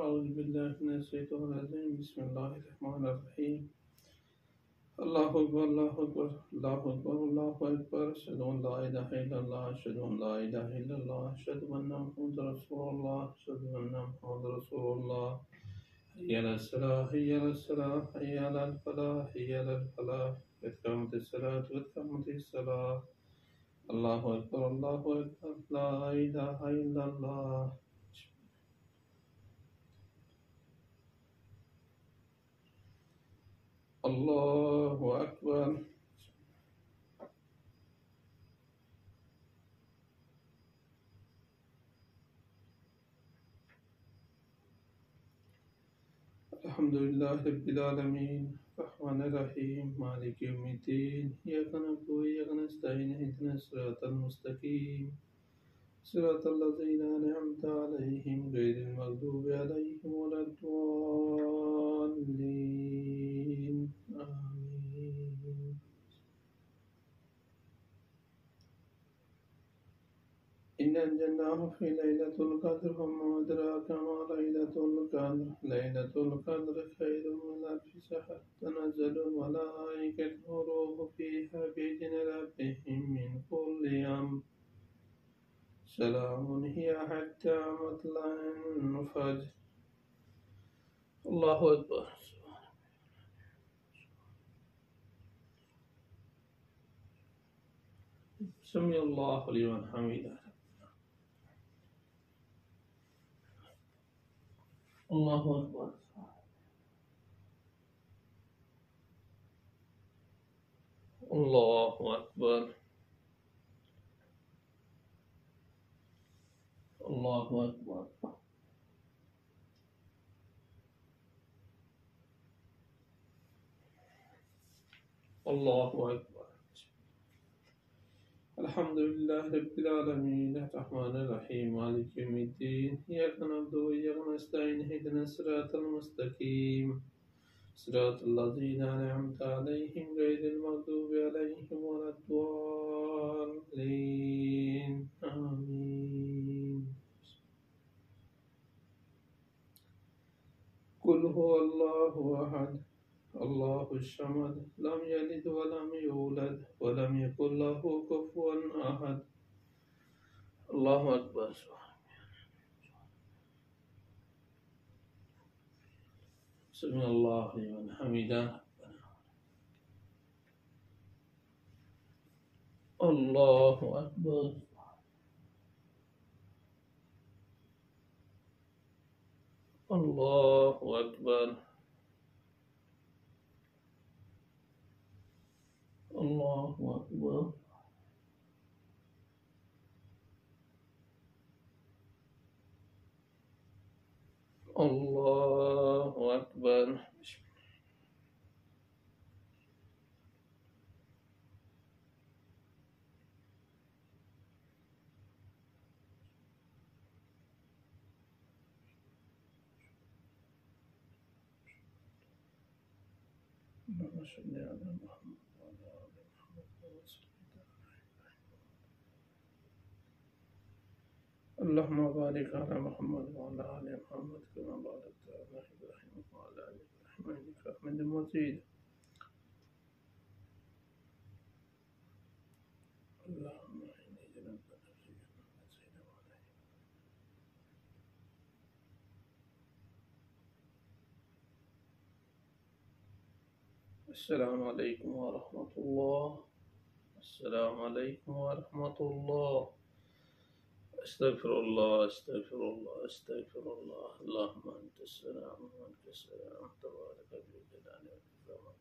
أعوذ بالله من الشيطان الرجيم بسم الله الرحمن الرحيم الله أكبر الله أكبر الله أكبر الله أكبر أشهد أن لا إله إلا الله أشهد أن لا إله إلا الله أشهد أن محمدا رسول الله أشهد أن محمدا رسول الله حي على الصلاة حي على الصلاة حي على الفلاح حي على الفلاح قد قامت الصلاة قد قامت الصلاة الله أكبر الله أكبر لا إله إلا الله الله أكبر الحمد لله رب العالمين الرحمن الرحيم مالك يوم الدين إياك نعبد وإياك نستعين اهدنا الصراط المستقيم صراط الذين أنعمت عليهم غير المغضوب عليهم ولا الضالين آمين إن أنزلناه في ليلة القدر وما أدراك ما ليلة القدر ليلة القدر خير من ألف شهر تنزل الملائكة والروح فيها بإذن ربهم من كل أمر سلام هي حتى مطلع الفجر الله أكبر سمي الله لمن حمده الله أكبر الله أكبر الله أكبر الله أكبر الحمد لله رب العالمين الرحمن الرحيم مالك يوم الدين إياك نعبد وإياك نستعين اهدنا الصراط المستقيم صراط الذين أنعمت عليهم غير المغضوب عليهم ولا الضالين آمين قل هو الله أحد الله الصمد لم يلد ولم يولد ولم يكن له كفوا أحد الله أكبر سمع الله لمن حمده الله أكبر الله أكبر الله أكبر الله أكبر اللهم صل على محمد وعلى آل محمد كما صليت على اللهم بارك على محمد وعلى آل محمد كما باركت على إبراهيم وعلى آل إبراهيم إنك حميد مجيد اللهم إني ظلمت نفسي ظلما كثيرا ولا السلام عليكم ورحمة الله السلام عليكم ورحمة الله أستغفر الله أستغفر الله أستغفر الله اللهم أنت السلام وأنت السلام تبارك ذو الجلال والإكرام